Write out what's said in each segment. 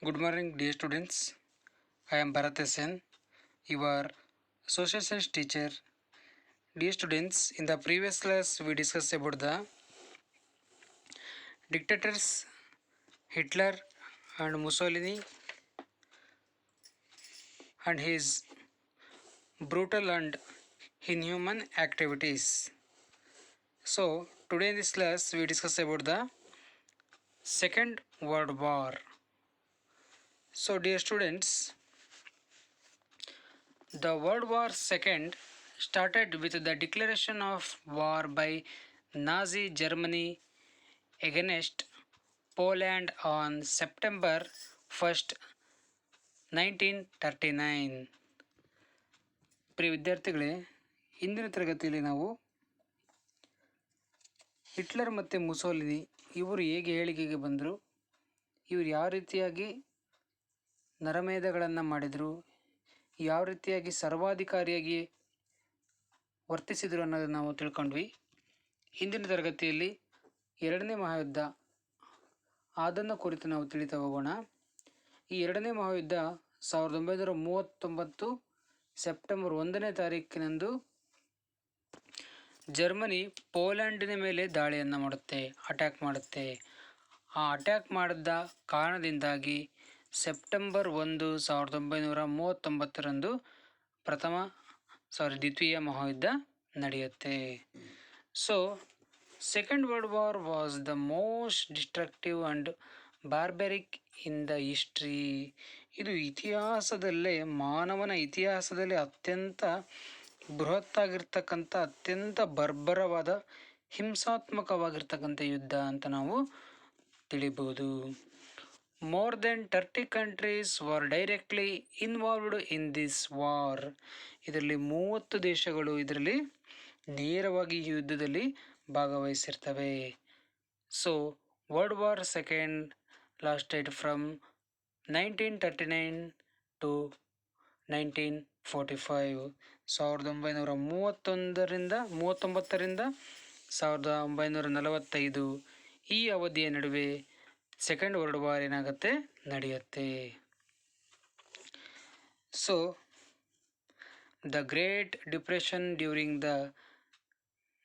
Good morning, dear students. I am Bharat Sen, your social science teacher. Dear students, in the previous class, we discussed about the dictators Hitler and Mussolini and his brutal and inhuman activities. So, today in this class, we discuss about the Second World War. So, dear students, the World War II started with the declaration of war by Nazi Germany against Poland on September 1st, 1939. ಪ್ರಿಯ ವಿದ್ಯಾರ್ಥಿಗಳೇ, ಇಂದಿನ ತರಗತಿಯಲ್ಲಿ ನಾವು Hitler ಮತ್ತು Mussolini ಇವರು ಹೇಗೆ ಏಳಿಗೆಗೆ ಬಂದರು, ಇವರು ಯಾವ ರೀತಿಯಾಗಿ ನರಮೇಧಗಳನ್ನು ಮಾಡಿದರು, ಯಾವ ರೀತಿಯಾಗಿ ಸರ್ವಾಧಿಕಾರಿಯಾಗಿ ವರ್ತಿಸಿದರು ಅನ್ನೋದನ್ನು ನಾವು ತಿಳ್ಕೊಂಡ್ವಿ. ಇಂದಿನ ತರಗತಿಯಲ್ಲಿ ಎರಡನೇ ಮಹಾಯುದ್ಧ ಅದನ್ನು ಕುರಿತು ನಾವು ತಿಳಿತಾ ಹೋಗೋಣ. ಈ ಎರಡನೇ ಮಹಾಯುದ್ಧ 1939 ಸೆಪ್ಟೆಂಬರ್ 1ನೇ ತಾರೀಕಿನಂದು ಜರ್ಮನಿ ಪೋಲೆಂಡಿನ ಮೇಲೆ ದಾಳಿಯನ್ನು ಮಾಡುತ್ತೆ, ಅಟ್ಯಾಕ್ ಮಾಡುತ್ತೆ. ಆ ಅಟ್ಯಾಕ್ ಮಾಡಿದ ಕಾರಣದಿಂದಾಗಿ ಸೆಪ್ಟೆಂಬರ್ 1, 1939ರಂದು ದ್ವಿತೀಯ ಮಹಾಯುದ್ಧ ನಡೆಯುತ್ತೆ. So second world war was the most destructive and barbaric in the history. ಇದು ಇತಿಹಾಸದಲ್ಲೇ, ಮಾನವನ ಇತಿಹಾಸದಲ್ಲಿ ಅತ್ಯಂತ ಬೃಹತ್ತಾಗಿರ್ತಕ್ಕಂಥ, ಅತ್ಯಂತ ಬರ್ಬರವಾದ, ಹಿಂಸಾತ್ಮಕವಾಗಿರ್ತಕ್ಕಂಥ ಯುದ್ಧ ಅಂತ ನಾವು ತಿಳಿಬೋದು. More than 30 countries were directly involved in this war. ಇದರಲ್ಲಿ 30 ದೇಶಗಳು ಇದರಲ್ಲಿ ನೇರವಾಗಿ ಈ ಯುದ್ಧದಲ್ಲಿ ಭಾಗವಹಿಸಿರ್ತವೆ. So world war second lasted from 1939 to 1945. 1939ರಿಂದ 1945 ಈ ಅವಧಿಯ ನಡುವೆ ಸೆಕೆಂಡ್ ವರ್ಲ್ಡ್ ವಾರ್ ಏನಾಗುತ್ತೆ, ನಡೆಯುತ್ತೆ. So the great depression during the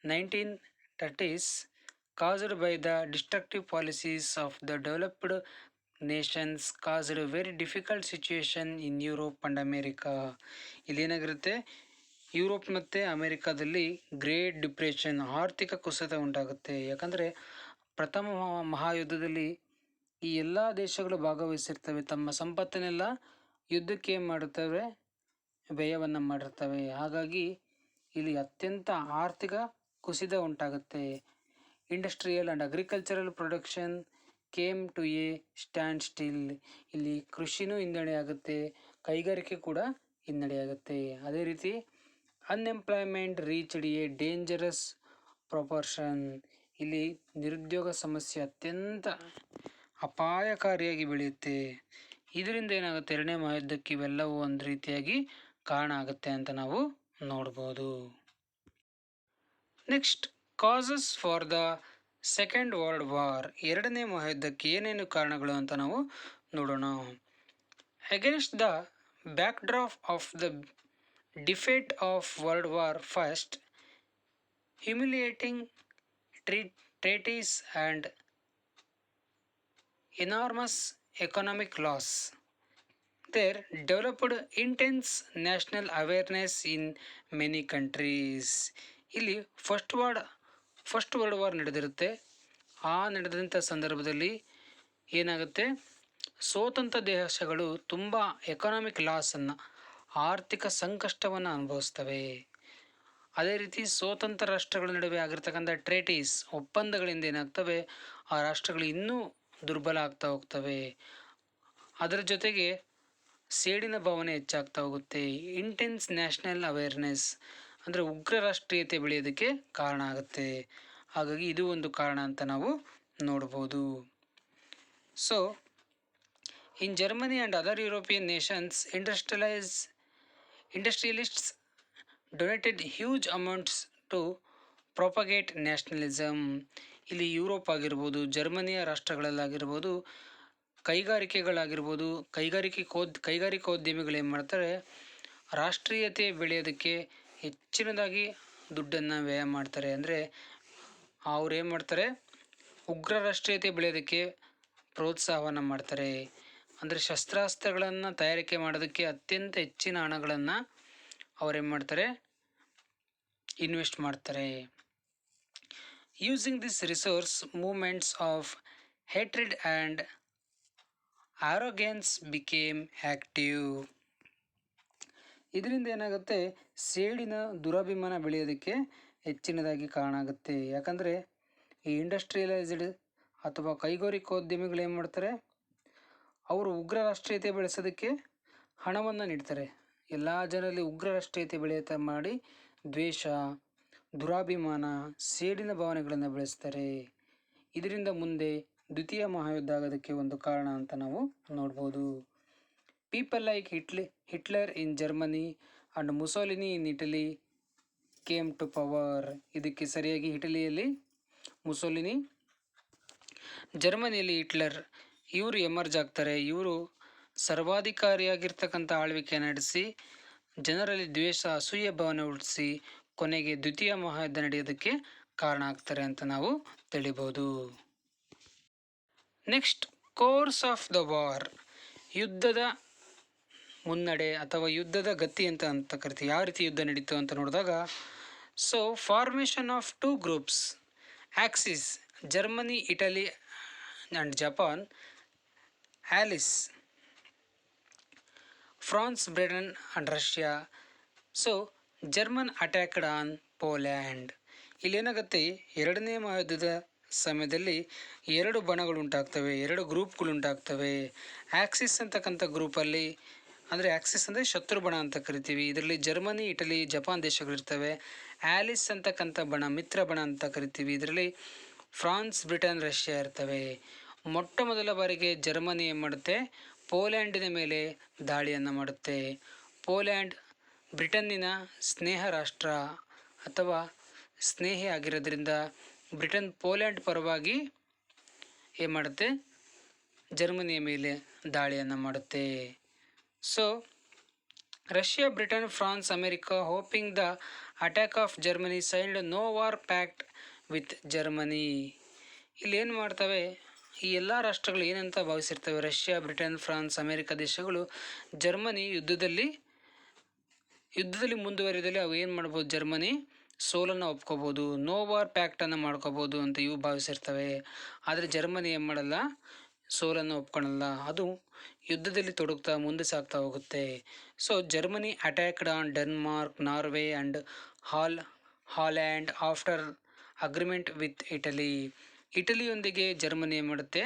1930s caused by the destructive policies of the developed nations caused a very difficult situation in Europe and America. ಇಲ್ಲೇನಾಗಿರುತ್ತೆ, Europe ಮತ್ತು ಅಮೆರಿಕಾದಲ್ಲಿ great depression, ಆರ್ಥಿಕ ಕುಸಿತ ಉಂಟಾಗುತ್ತೆ. ಯಾಕಂದರೆ ಪ್ರಥಮ ಮಹಾಯುದ್ಧದಲ್ಲಿ ಈ ಎಲ್ಲ ದೇಶಗಳು ಭಾಗವಹಿಸಿರ್ತವೆ, ತಮ್ಮ ಸಂಪತ್ತನ್ನೆಲ್ಲ ಯುದ್ಧಕ್ಕೆ ಏನು ಮಾಡುತ್ತವೆ, ವ್ಯಯವನ್ನು ಮಾಡಿರ್ತವೆ. ಹಾಗಾಗಿ ಇಲ್ಲಿ ಅತ್ಯಂತ ಆರ್ಥಿಕ ಕುಸಿತ ಉಂಟಾಗುತ್ತೆ. Industrial and agricultural production came to a standstill. ಇಲ್ಲಿ ಕೃಷಿನೂ ಹಿನ್ನಡೆಯಾಗುತ್ತೆ, ಕೈಗಾರಿಕೆ ಕೂಡ ಹಿನ್ನಡೆಯಾಗುತ್ತೆ. ಅದೇ ರೀತಿ unemployment reached a dangerous proportion. ಇಲ್ಲಿ ನಿರುದ್ಯೋಗ ಸಮಸ್ಯೆ ಅತ್ಯಂತ ಅಪಾಯಕಾರಿಯಾಗಿ ಬೆಳೆಯುತ್ತೆ. ಇದರಿಂದ ಏನಾಗುತ್ತೆ, ಎರಡನೇ ಮಹಾಯುದ್ಧಕ್ಕೆ ಇವೆಲ್ಲವೂ ಒಂದು ರೀತಿಯಾಗಿ ಕಾರಣ ಆಗುತ್ತೆ ಅಂತ ನಾವು ನೋಡ್ಬೋದು. Next, causes for the second world war. ಎರಡನೇ ಮಹಾಯುದ್ಧಕ್ಕೆ ಏನೇನು ಕಾರಣಗಳು ಅಂತ ನಾವು ನೋಡೋಣ. Against the backdrop of the defeat of world war first, humiliating treaties and enormous economic loss, there developed intense national awareness in many countries. ಇಲ್ಲಿ first world war ನಡೆದಿರುತ್ತೆ. ಆ ನಡೆದಂಥ ಸಂದರ್ಭದಲ್ಲಿ ಏನಾಗುತ್ತೆ, ಸ್ವತಂತ್ರ ದೇಶಗಳು ತುಂಬ ಎಕನಾಮಿಕ್ ಲಾಸನ್ನು, ಆರ್ಥಿಕ ಸಂಕಷ್ಟವನ್ನು ಅನುಭವಿಸ್ತವೆ. ಅದೇ ರೀತಿ ಸ್ವತಂತ್ರ ರಾಷ್ಟ್ರಗಳ ನಡುವೆ ಆಗಿರ್ತಕ್ಕಂಥ ಟ್ರೇಟೀಸ್ ಒಪ್ಪಂದಗಳಿಂದ ಏನಾಗ್ತವೆ, ಆ ರಾಷ್ಟ್ರಗಳು ಇನ್ನೂ ದುರ್ಬಲ ಆಗ್ತಾ ಹೋಗ್ತವೆ. ಅದರ ಜೊತೆಗೆ ಸೇಡಿನ ಭಾವನೆ ಹೆಚ್ಚಾಗ್ತಾ ಹೋಗುತ್ತೆ. ಇಂಟೆನ್ಸ್ ನ್ಯಾಷನಲ್ ಅವೇರ್ನೆಸ್ ಅಂದರೆ ಉಗ್ರ ರಾಷ್ಟ್ರೀಯತೆ ಬೆಳೆಯೋದಕ್ಕೆ ಕಾರಣ ಆಗುತ್ತೆ. ಹಾಗಾಗಿ ಇದು ಒಂದು ಕಾರಣ ಅಂತ ನಾವು ನೋಡ್ಬೋದು. So in Germany and other European nations, industrialists donated huge amounts to propagate nationalism. ಇಲ್ಲಿ ಯುರೋಪ್ ಆಗಿರ್ಬೋದು, ಜರ್ಮನಿಯ ರಾಷ್ಟ್ರಗಳಲ್ಲಾಗಿರ್ಬೋದು, ಕೈಗಾರಿಕೆಗಳಾಗಿರ್ಬೋದು, ಕೈಗಾರಿಕೋದ್ಯಮಿಗಳು ಏನು ಮಾಡ್ತಾರೆ, ರಾಷ್ಟ್ರೀಯತೆ ಬೆಳೆಯೋದಕ್ಕೆ ಹೆಚ್ಚಿನದಾಗಿ ದುಡ್ಡನ್ನು ವ್ಯಯ ಮಾಡ್ತಾರೆ. ಅಂದರೆ ಅವ್ರು ಏನು ಮಾಡ್ತಾರೆ, ಉಗ್ರ ರಾಷ್ಟ್ರೀಯತೆ ಬೆಳೆಯೋದಕ್ಕೆ ಪ್ರೋತ್ಸಾಹವನ್ನು ಮಾಡ್ತಾರೆ. ಅಂದರೆ ಶಸ್ತ್ರಾಸ್ತ್ರಗಳನ್ನು ತಯಾರಿಕೆ ಮಾಡೋದಕ್ಕೆ ಅತ್ಯಂತ ಹೆಚ್ಚಿನ ಹಣಗಳನ್ನು ಅವರೇನು ಮಾಡ್ತಾರೆ, ಇನ್ವೆಸ್ಟ್ ಮಾಡ್ತಾರೆ. Using this resource moments of hatred and arrogance became active. ಇದರಿಂದ ಏನಾಗುತ್ತೆ, ಸೇಡಿನ ದುರಭಿಮಾನ ಬೆಳೆಯೋದಕ್ಕೆ ಹೆಚ್ಚಿನದಾಗಿ ಕಾರಣ ಆಗುತ್ತೆ. ಯಾಕಂದರೆ ಈ ಇಂಡಸ್ಟ್ರಿಯಲೈಸ್ಡ್ ಅಥವಾ ಕೈಗಾರಿಕೋದ್ಯಮಿಗಳು ಏನು ಮಾಡ್ತಾರೆ, ಅವರು ಉಗ್ರ ರಾಷ್ಟ್ರೀಯತೆ ಬೆಳೆಸೋದಕ್ಕೆ ಹಣವನ್ನು ನೀಡ್ತಾರೆ. ಎಲ್ಲ ಜನರಲ್ಲಿ ಉಗ್ರ ರಾಷ್ಟ್ರೀಯತೆ ಬೆಳೆಯುತ್ತಾ ಮಾಡಿ ದ್ವೇಷ, ದುರಾಭಿಮಾನ, ಸೇಡಿನ ಭಾವನೆಗಳನ್ನು ಬೆಳೆಸ್ತಾರೆ. ಇದರಿಂದ ಮುಂದೆ ದ್ವಿತೀಯ ಮಹಾಯುದ್ಧ ಆಗೋದಕ್ಕೆ ಒಂದು ಕಾರಣ ಅಂತ ನಾವು ನೋಡ್ಬೋದು. People like Hitler in Germany and Mussolini in Italy came to power. ಇದಕ್ಕೆ ಸರಿಯಾಗಿ ಇಟಲಿಯಲ್ಲಿ ಮುಸೋಲಿನಿ, ಜರ್ಮನಿಯಲ್ಲಿ ಹಿಟ್ಲರ್, ಇವರು ಎಮರ್ಜ್ ಆಗ್ತಾರೆ. ಇವರು ಸರ್ವಾಧಿಕಾರಿಯಾಗಿರ್ತಕ್ಕಂಥ ಆಳ್ವಿಕೆ ನಡೆಸಿ ಜನರಲ್ಲಿ ದ್ವೇಷ, ಅಸೂಯೆ ಭಾವನೆ ಹುಟ್ಟಿಸಿ ಕೊನೆಗೆ ದ್ವಿತೀಯ ಮಹಾಯುದ್ಧ ನಡೆಯೋದಕ್ಕೆ ಕಾರಣ ಆಗ್ತಾರೆ ಅಂತ ನಾವು ತಿಳಿಬೋದು. Next, course of the war. ಯುದ್ಧದ ಮುನ್ನಡೆ ಅಥವಾ ಯುದ್ಧದ ಗತಿ ಅಂತ ಕರಿತೀವಿ. ಯಾವ ರೀತಿ ಯುದ್ಧ ನಡೀತು ಅಂತ ನೋಡಿದಾಗ, so formation of 2 groups, axis Germany, Italy and Japan, allies France, Britain and Russia. So German attacked on Poland. ಇಲ್ಲೇನಾಗುತ್ತೆ, ಎರಡನೇ ಮಹಾಯುದ್ಧದ ಸಮಯದಲ್ಲಿ 2 ಬಣಗಳು ಉಂಟಾಗ್ತವೆ, 2 ಗ್ರೂಪ್ಗಳು ಉಂಟಾಗ್ತವೆ. ಆಕ್ಸಿಸ್ ಅಂತಕ್ಕಂಥ ಗ್ರೂಪಲ್ಲಿ, ಅಂದರೆ ಆಕ್ಸಿಸ್ ಅಂದರೆ ಶತ್ರು ಬಣ ಅಂತ ಕರಿತೀವಿ. ಇದರಲ್ಲಿ ಜರ್ಮನಿ, ಇಟಲಿ, ಜಪಾನ್ ದೇಶಗಳಿರ್ತವೆ. ಆಲಿಸ್ ಅಂತಕ್ಕಂಥ ಬಣ ಮಿತ್ರ ಬಣ ಅಂತ ಕರಿತೀವಿ. ಇದರಲ್ಲಿ ಫ್ರಾನ್ಸ್, ಬ್ರಿಟನ್, ರಷ್ಯಾ ಇರ್ತವೆ. ಮೊಟ್ಟ ಮೊದಲ ಬಾರಿಗೆ ಜರ್ಮನಿ ಏನು ಮಾಡುತ್ತೆ, ಪೋಲ್ಯಾಂಡಿನ ಮೇಲೆ ದಾಳಿಯನ್ನು ಮಾಡುತ್ತೆ. ಪೋಲ್ಯಾಂಡ್ ಬ್ರಿಟನ್ನಿನ ಸ್ನೇಹ ರಾಷ್ಟ್ರ ಅಥವಾ ಸ್ನೇಹಿ ಆಗಿರೋದ್ರಿಂದ ಬ್ರಿಟನ್ ಪೋಲ್ಯಾಂಡ್ ಪರವಾಗಿ ಏನು ಮಾಡುತ್ತೆ, ಜರ್ಮನಿಯ ಮೇಲೆ ದಾಳಿಯನ್ನು ಮಾಡುತ್ತೆ. So Russia, Britain, France, America hoping the attack of Germany signed no war pact with Germany. ಇಲ್ಲಿ ಏನು ಮಾಡ್ತವೆ, ಈ ಎಲ್ಲ ರಾಷ್ಟ್ರಗಳು ಏನಂತ ಭಾವಿಸಿರ್ತವೆ, ರಷ್ಯಾ, ಬ್ರಿಟನ್, ಫ್ರಾನ್ಸ್, ಅಮೆರಿಕ ದೇಶಗಳು ಜರ್ಮನಿ ಯುದ್ಧದಲ್ಲಿ ಮುಂದುವರಿದಲ್ಲಿ ಅವು ಏನು ಮಾಡ್ಬೋದು, ಜರ್ಮನಿ ಸೋಲನ್ನು ಒಪ್ಕೋಬೋದು, ನೋ ವಾರ್ ಪ್ಯಾಕ್ಟನ್ನು ಮಾಡ್ಕೋಬೋದು ಅಂತ ಇವು ಭಾವಿಸಿರ್ತವೆ. ಆದರೆ ಜರ್ಮನಿ ಏನು ಮಾಡಲ್ಲ, ಸೋಲನ್ನು ಒಪ್ಕೊಳ್ಳಲ್ಲ. ಅದು ಯುದ್ಧದಲ್ಲಿ ತೊಡಗ್ತಾ ಮುಂದೆ ಸಾಗ್ತಾ ಹೋಗುತ್ತೆ. So Germany attacked on Denmark, Norway and Holland after agreement with Italy. ಇಟಲಿಯೊಂದಿಗೆ ಜರ್ಮನಿ ಏನು ಮಾಡುತ್ತೆ,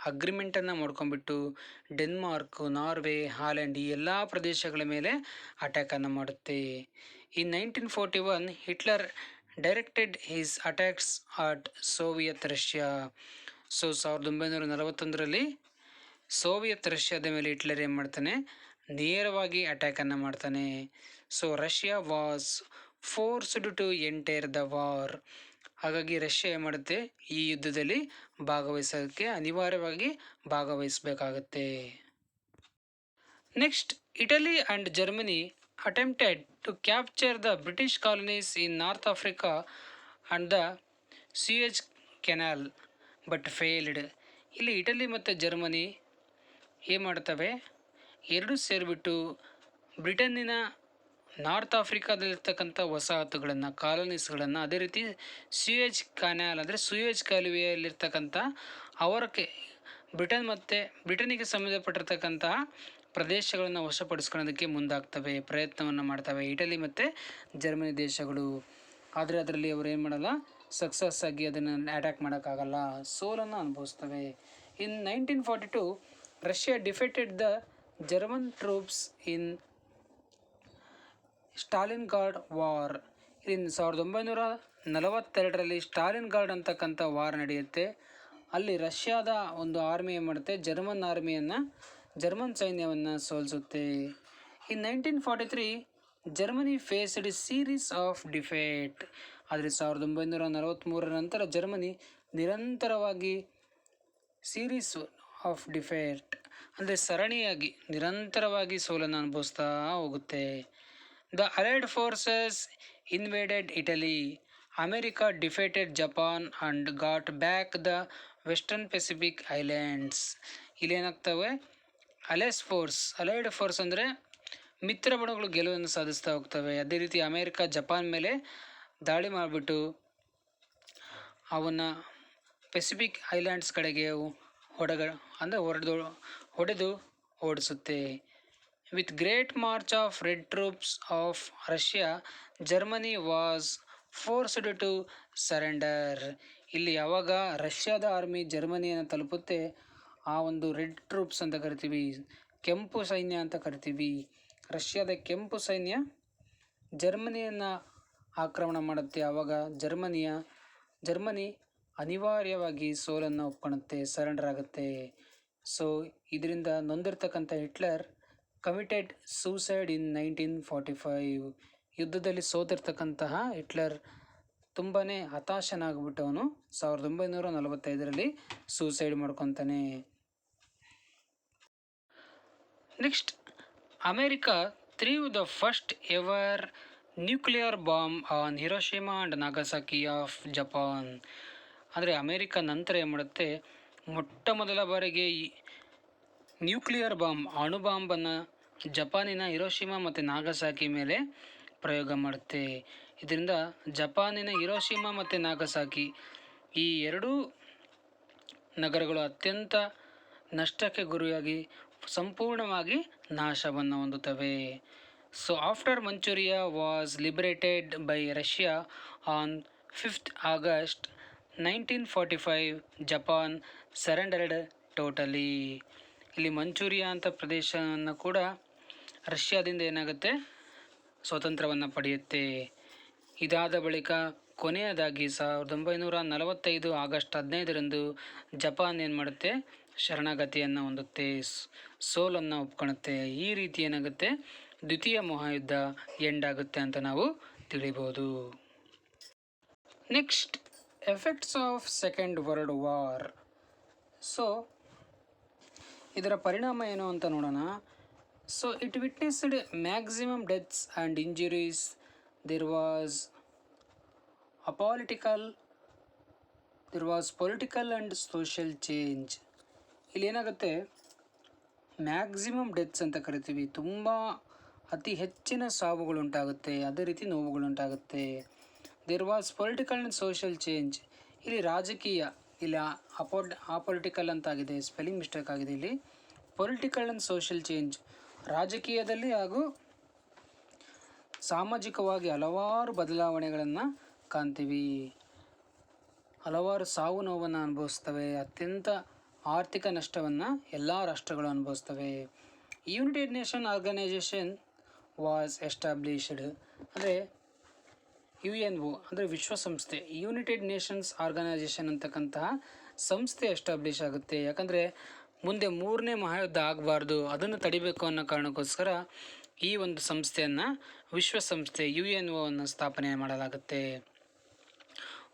ಅಗ್ರಿಮೆಂಟನ್ನು ಮಾಡ್ಕೊಂಡ್ಬಿಟ್ಟು ಡೆನ್ಮಾರ್ಕ್, ನಾರ್ವೆ, ಹಾಲೆಂಡ್ ಈ ಎಲ್ಲ ಪ್ರದೇಶಗಳ ಮೇಲೆ ಅಟ್ಯಾಕನ್ನು ಮಾಡುತ್ತೆ. In 1941 Hitler directed his attacks at Soviet Russia. So 1941ರಲ್ಲಿ ಸೋವಿಯತ್ ರಷ್ಯಾದ ಮೇಲೆ ಹಿಟ್ಲರ್ ಏನು ಮಾಡ್ತಾನೆ, ನೇರವಾಗಿ ಅಟ್ಯಾಕನ್ನು ಮಾಡ್ತಾನೆ. So Russia was forced to enter the war. ಹಾಗಾಗಿ ರಷ್ಯಾ ಏನು ಮಾಡುತ್ತೆ, ಈ ಯುದ್ಧದಲ್ಲಿ ಭಾಗವಹಿಸೋಕ್ಕೆ ಅನಿವಾರ್ಯವಾಗಿ ಭಾಗವಹಿಸಬೇಕಾಗತ್ತೆ. Next, Italy and Germany attempted to capture the British colonies in North Africa and the Suez canal but failed. ಇಲ್ಲಿ ಇಟಲಿ ಮತ್ತು ಜರ್ಮನಿ ಏನು ಮಾಡ್ತವೆ, ಎರಡೂ ಸೇರಿಬಿಟ್ಟು ಬ್ರಿಟನ್ನಿನ ನಾರ್ತ್ ಆಫ್ರಿಕಾದಲ್ಲಿರ್ತಕ್ಕಂಥ ವಸಾಹತುಗಳನ್ನು, ಕಾಲೋನೀಸ್ಗಳನ್ನು, ಅದೇ ರೀತಿ ಸ್ಯೂಯೆಜ್ ಕೆನಾಲ್ ಅಂದರೆ ಸೂಯೆಜ್ ಕಾಲುವೆಯಲ್ಲಿರ್ತಕ್ಕಂಥ ಬ್ರಿಟನ್ನಿಗೆ ಸಂಬಂಧಪಟ್ಟಿರ್ತಕ್ಕಂತಹ ಪ್ರದೇಶಗಳನ್ನು ವಶಪಡಿಸ್ಕೊಳ್ಳೋದಕ್ಕೆ ಮುಂದಾಗ್ತವೆ, ಪ್ರಯತ್ನವನ್ನು ಮಾಡ್ತವೆ ಇಟಲಿ ಮತ್ತು ಜರ್ಮನಿ ದೇಶಗಳು. ಆದರೆ ಅದರಲ್ಲಿ ಅವರು ಏನು ಮಾಡಲ್ಲ, ಸಕ್ಸಸ್ ಆಗಿ ಅದನ್ನು ಅಟ್ಯಾಕ್ ಮಾಡೋಕ್ಕಾಗಲ್ಲ, ಸೋಲನ್ನು ಅನುಭವಿಸ್ತವೆ. In 1942 Russia defeated the German troops in Stalingrad war. ಇನ್ನು 1942ರಲ್ಲಿ ಸ್ಟಾಲಿನ್ಗಾರ್ಡ್ ಅಂತಕ್ಕಂಥ ವಾರ್ ನಡೆಯುತ್ತೆ. ಅಲ್ಲಿ ರಷ್ಯಾದ ಒಂದು ಆರ್ಮಿ ಏನು ಮಾಡುತ್ತೆ, ಜರ್ಮನ್ ಸೈನ್ಯವನ್ನು ಸೋಲಿಸುತ್ತೆ. ಇನ್ 1943 ಜರ್ಮನಿ ಫೇಸ್ಡ್ ಸೀರೀಸ್ ಆಫ್ ಡಿಫೇಟ್. ಆದರೆ 1943ರ ನಂತರ ಜರ್ಮನಿ ನಿರಂತರವಾಗಿ ಸೀರೀಸ್ ಆಫ್ ಡಿಫೇಟ್ ಅಂದರೆ ಸರಣಿಯಾಗಿ ನಿರಂತರವಾಗಿ ಸೋಲನ್ನು ಅನುಭವಿಸ್ತಾ ಹೋಗುತ್ತೆ. The allied forces invaded Italy. America defeated Japan and got back the western Pacific islands. ಇಲ್ಲೇನಾಗ್ತವೆ, ಅಲೈಡ್ ಫೋರ್ಸ್ ಅಂದರೆ ಮಿತ್ರ ಬಣಗಳು ಗೆಲುವನ್ನು ಸಾಧಿಸ್ತಾ ಹೋಗ್ತವೆ. ಅದೇ ರೀತಿ ಅಮೇರಿಕ ಜಪಾನ್ ಮೇಲೆ ದಾಳಿ ಮಾಡಿಬಿಟ್ಟು ಅವನ್ನ ಪೆಸಿಫಿಕ್ ಐಲ್ಯಾಂಡ್ಸ್ ಕಡೆಗೆ ಹೊಡೆದು ಓಡಿಸುತ್ತೆ. With great march of red troops of Russia, Germany was forced to surrender. ಇಲ್ಲಿ ಯಾವಾಗ ರಷ್ಯಾದ ಆರ್ಮಿ ಜರ್ಮನಿಯನ್ನು ತಲುಪುತ್ತೆ, ಆ ಒಂದು ರೆಡ್ ಟ್ರೂಪ್ಸ್ ಅಂತ ಕರಿತೀವಿ, ಕೆಂಪು ಸೈನ್ಯ ಅಂತ ಕರಿತೀವಿ, ರಷ್ಯಾದ ಕೆಂಪು ಸೈನ್ಯ ಜರ್ಮನಿಯನ್ನು ಆಕ್ರಮಣ ಮಾಡುತ್ತೆ. ಆವಾಗ ಜರ್ಮನಿ ಅನಿವಾರ್ಯವಾಗಿ ಸೋಲನ್ನು ಒಪ್ಕೊಳ್ಳುತ್ತೆ, ಸರೆಂಡರ್ ಆಗುತ್ತೆ. ಸೊ ಇದರಿಂದ ನೊಂದಿರ್ತಕ್ಕಂಥ ಹಿಟ್ಲರ್ ಕಮಿಟೆಡ್ ಸೂಸೈಡ್ ಇನ್ 1945. ಯುದ್ಧದಲ್ಲಿ ಸೋತಿರ್ತಕ್ಕಂತಹ ಹಿಟ್ಲರ್ ತುಂಬಾ ಹತಾಶನಾಗ್ಬಿಟ್ಟು ಅವನು 1945ರಲ್ಲಿ ಸೂಸೈಡ್ ಮಾಡ್ಕೊತಾನೆ. Next, America threw the first ever nuclear bomb on Hiroshima and Nagasaki of Japan. ಅಂದರೆ ಅಮೇರಿಕಾ ನಂತರ ಏನು ಮಾಡುತ್ತೆ, ಮೊಟ್ಟ ಮೊದಲ ಬಾರಿಗೆ ಈ ನ್ಯೂಕ್ಲಿಯರ್ ಬಾಂಬ್, ಅಣುಬಾಂಬನ್ನು ಜಪಾನಿನ ಹಿರೋಶಿಮಾ ಮತ್ತು ನಾಗಸಾಕಿ ಮೇಲೆ ಪ್ರಯೋಗ ಮಾಡುತ್ತೆ. ಇದರಿಂದ ಜಪಾನಿನ ಹಿರೋಶಿಮಾ ಮತ್ತು ನಾಗಸಾಕಿ ಈ ಎರಡೂ ನಗರಗಳು ಅತ್ಯಂತ ನಷ್ಟಕ್ಕೆ ಗುರಿಯಾಗಿ ಸಂಪೂರ್ಣವಾಗಿ ನಾಶವನ್ನು ಹೊಂದುತ್ತವೆ. So after Manchuria was liberated by Russia on 5th August 1945, Japan surrendered totally. ಇಲ್ಲಿ ಮಂಚೂರಿಯಾ ಅಂತ ಪ್ರದೇಶವನ್ನು ಕೂಡ ರಷ್ಯಾದಿಂದ ಏನಾಗುತ್ತೆ, ಸ್ವಾತಂತ್ರ್ಯವನ್ನು ಪಡೆಯುತ್ತೆ. ಇದಾದ ಬಳಿಕ ಕೊನೆಯದಾಗಿ 1945 ಆಗಸ್ಟ್ 15ರಂದು ಜಪಾನ್ ಏನು ಮಾಡುತ್ತೆ, ಶರಣಾಗತಿಯನ್ನು ಹೊಂದುತ್ತೆ, ಸೋಲನ್ನು ಒಪ್ಕೊಳ್ಳುತ್ತೆ. ಈ ರೀತಿ ಏನಾಗುತ್ತೆ, ದ್ವಿತೀಯ ಮಹಾಯುದ್ಧ ಎಂಡ್ ಆಗುತ್ತೆ ಅಂತ ನಾವು ತಿಳಿಬೋದು. Next, effects of second world war. So ಇದರ ಪರಿಣಾಮ ಏನು ಅಂತ ನೋಡೋಣ. So it witnessed maximum deaths and injuries. There was political and social change. ಇಲ್ಲಿ ಏನಾಗುತ್ತೆ, ಮ್ಯಾಕ್ಸಿಮಮ್ ಡೆತ್ಸ್ ಅಂತ ಕರಿತೀವಿ, ತುಂಬ ಅತಿ ಹೆಚ್ಚಿನ ಸಾವುಗಳುಂಟಾಗುತ್ತೆ, ಅದೇ ರೀತಿ ನೋವುಗಳುಂಟಾಗುತ್ತೆ. There was political and social change. ಇಲ್ಲಿ ರಾಜಕೀಯ, ಇಲ್ಲಿ ಅಪೊಲಿಟಿಕಲ್ ಅಂತಾಗಿದೆ, ಸ್ಪೆಲ್ಲಿಂಗ್ ಮಿಸ್ಟೇಕ್ ಆಗಿದೆ. ಇಲ್ಲಿ ಪೊಲಿಟಿಕಲ್ ಆ್ಯಂಡ್ ಸೋಷಿಯಲ್ ಚೇಂಜ್, ರಾಜಕೀಯದಲ್ಲಿ ಹಾಗೂ ಸಾಮಾಜಿಕವಾಗಿ ಹಲವಾರು ಬದಲಾವಣೆಗಳನ್ನು ಕಾಣ್ತೀವಿ. ಹಲವಾರು ಸಾವು ನೋವನ್ನು ಅನುಭವಿಸ್ತವೆ. ಅತ್ಯಂತ ಆರ್ಥಿಕ ನಷ್ಟವನ್ನು ಎಲ್ಲ ರಾಷ್ಟ್ರಗಳು ಅನುಭವಿಸ್ತವೆ. United Nation Organisation was established. ಅಂದರೆ UNO ಅಂದರೆ ವಿಶ್ವಸಂಸ್ಥೆ, ಯುನೈಟೆಡ್ ನೇಷನ್ಸ್ ಆರ್ಗನೈಜೇಷನ್ ಅಂತಕ್ಕಂತಹ ಸಂಸ್ಥೆ ಎಸ್ಟಾಬ್ಲಿಷ್ ಆಗುತ್ತೆ. ಯಾಕಂದರೆ ಮುಂದೆ 3ನೇ ಮಹಾಯುದ್ಧ ಆಗಬಾರ್ದು, ಅದನ್ನು ತಡಿಬೇಕು ಅನ್ನೋ ಕಾರಣಕ್ಕೋಸ್ಕರ ಈ ಒಂದು ಸಂಸ್ಥೆಯನ್ನು, ವಿಶ್ವಸಂಸ್ಥೆ UNO ಅನ್ನು ಸ್ಥಾಪನೆ ಮಾಡಲಾಗುತ್ತೆ.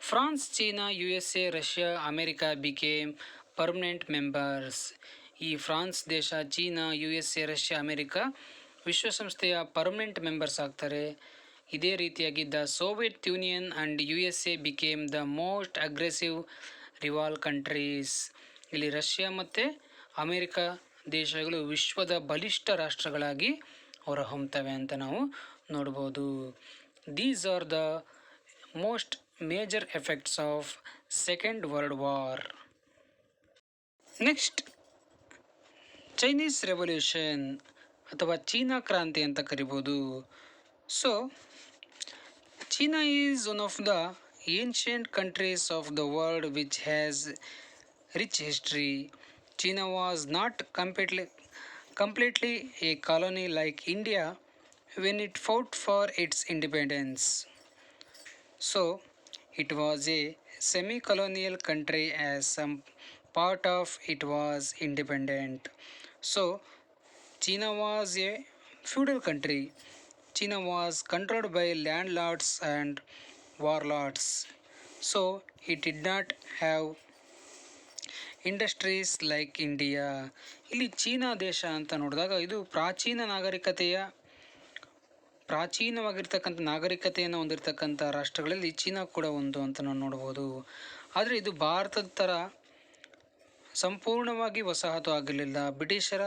France, China, USA, Russia, America became permanent members. ಈ ಫ್ರಾನ್ಸ್ ದೇಶ, ಚೀನಾ, USA, ರಷ್ಯಾ, ಅಮೇರಿಕಾ ವಿಶ್ವಸಂಸ್ಥೆಯ ಪರ್ಮನೆಂಟ್ ಮೆಂಬರ್ಸ್ ಆಗ್ತಾರೆ. ಇದೇ ರೀತಿಯಾಗಿ the Soviet Union and USA became the most aggressive rival countries. ಇಲ್ಲಿ ರಷ್ಯಾ ಮತ್ತು ಅಮೇರಿಕಾ ದೇಶಗಳು ವಿಶ್ವದ ಬಲಿಷ್ಠ ರಾಷ್ಟ್ರಗಳಾಗಿ ಹೊರಹೊಮ್ಮುತ್ತವೆ ಅಂತ ನಾವು ನೋಡ್ಬೋದು. These are the most major effects of second world war. Next, Chinese revolution ಅಥವಾ ಚೀನಾ ಕ್ರಾಂತಿ ಅಂತ ಕರಿಬೋದು. So China is one of the ancient countries of the world which has rich history. China was not completely a colony like India when it fought for its independence. So it was a semi-colonial country as some part of it was independent. So China was a feudal country. China was controlled by landlords and warlords. So it did not have industries like India. ಇಲ್ಲಿ China ದೇಶ ಅಂತ ನೋಡಿದಾಗ ಇದು ಪ್ರಾಚೀನವಾಗಿರ್ತಕ್ಕಂಥ ನಾಗರಿಕತೆಯನ್ನು ಹೊಂದಿರತಕ್ಕಂಥ ರಾಷ್ಟ್ರಗಳಲ್ಲಿ China ಕೂಡ ಒಂದು ಅಂತ ನಾವು ನೋಡ್ಬೋದು. ಆದರೆ ಇದು ಭಾರತದ ಥರ ಸಂಪೂರ್ಣವಾಗಿ ವಸಾಹತು ಆಗಿರಲಿಲ್ಲ, ಬ್ರಿಟಿಷರ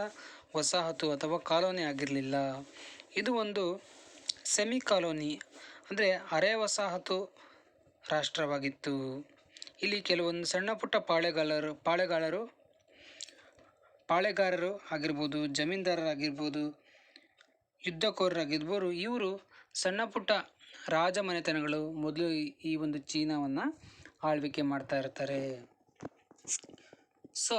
ವಸಾಹತು ಅಥವಾ ಕಾಲೋನಿ ಆಗಿರಲಿಲ್ಲ. ಇದು ಒಂದು ಸೆಮಿ ಕಾಲೋನಿ ಅಂದರೆ ಅರೆ ವಸಾಹತು ರಾಷ್ಟ್ರವಾಗಿತ್ತು. ಇಲ್ಲಿ ಕೆಲವೊಂದು ಸಣ್ಣ ಪುಟ್ಟ ಪಾಳೆಗಾರರು ಆಗಿರ್ಬೋದು, ಜಮೀನ್ದಾರರಾಗಿರ್ಬೋದು, ಯುದ್ಧಕೋರರಾಗಿರ್ಬೋದು, ಇವರು ಸಣ್ಣ ಪುಟ್ಟ ರಾಜಮನೆತನಗಳು ಮೊದಲು ಈ ಒಂದು ಚೀನಾವನ್ನು ಆಳ್ವಿಕೆ ಮಾಡ್ತಾ ಇರ್ತಾರೆ. So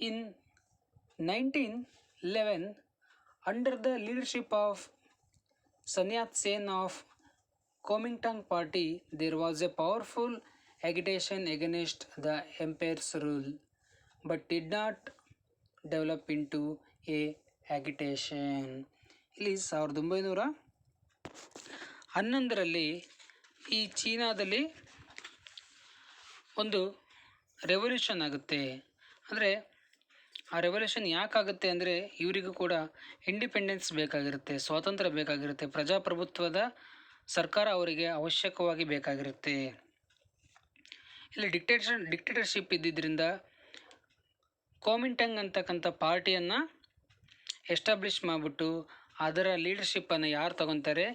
in 1911 under the leadership of Sun Yat-sen of Kuomintang party, there was a powerful agitation against the empire's rule, but did not develop into a agitation. ಇಲ್ಲಿ 1911ರಲ್ಲಿ ಈ ಚೀನಾದಲ್ಲಿ ಒಂದು ರೆವಲ್ಯೂಷನ್ ಆಗುತ್ತೆ. ಅಂದರೆ ಆ ರೆವಲ್ಯೂಷನ್ ಯಾಕಾಗುತ್ತೆ ಅಂದರೆ ಇವರಿಗೂ ಕೂಡ ಇಂಡಿಪೆಂಡೆನ್ಸ್ ಬೇಕಾಗಿರುತ್ತೆ, ಸ್ವಾತಂತ್ರ್ಯ ಬೇಕಾಗಿರುತ್ತೆ, ಪ್ರಜಾಪ್ರಭುತ್ವದ ಸರ್ಕಾರ ಅವರಿಗೆ ಅವಶ್ಯಕವಾಗಿ ಬೇಕಾಗಿರುತ್ತೆ. ಇಲ್ಲಿ ಡಿಕ್ಟೇಟರ್ಶಿಪ್ ಇದ್ದಿದ್ದರಿಂದ ಕೋಮಿಂಟಂಗ್ ಅಂತಕ್ಕಂಥ ಪಾರ್ಟಿಯನ್ನು ಎಸ್ಟಾಬ್ಲಿಷ್ ಮಾಡಿಬಿಟ್ಟು ಅದರ ಲೀಡರ್ಶಿಪ್ಪನ್ನು ಯಾರು ತಗೊತಾರೆ,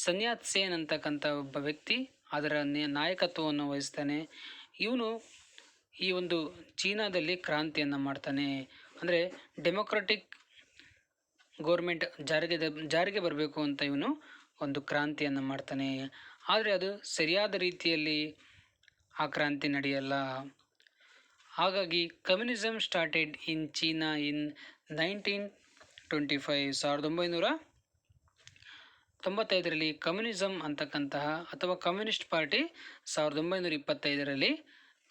ಸನ್ ಯಾತ್ ಸೇನ್ ಅಂತಕ್ಕಂಥ ಒಬ್ಬ ವ್ಯಕ್ತಿ ಅದರ ನಾಯಕತ್ವವನ್ನು ವಹಿಸ್ತಾನೆ. ಇವನು ಈ ಒಂದು ಚೀನಾದಲ್ಲಿ ಕ್ರಾಂತಿಯನ್ನು ಮಾಡ್ತಾನೆ. ಅಂದರೆ ಡೆಮೊಕ್ರೆಟಿಕ್ ಗೋರ್ಮೆಂಟ್ ಜಾರಿಗೆ ಬರಬೇಕು ಅಂತ ಇವನು ಒಂದು ಕ್ರಾಂತಿಯನ್ನು ಮಾಡ್ತಾನೆ. ಆದರೆ ಅದು ಸರಿಯಾದ ರೀತಿಯಲ್ಲಿ ಆ ಕ್ರಾಂತಿ ನಡೆಯಲ್ಲ. ಹಾಗಾಗಿ communism started in China in 1925. 1995ರಲ್ಲಿ ಕಮ್ಯುನಿಸಮ್ ಅಂತಕ್ಕಂತಹ ಅಥವಾ ಕಮ್ಯುನಿಸ್ಟ್ ಪಾರ್ಟಿ 1925ರಲ್ಲಿ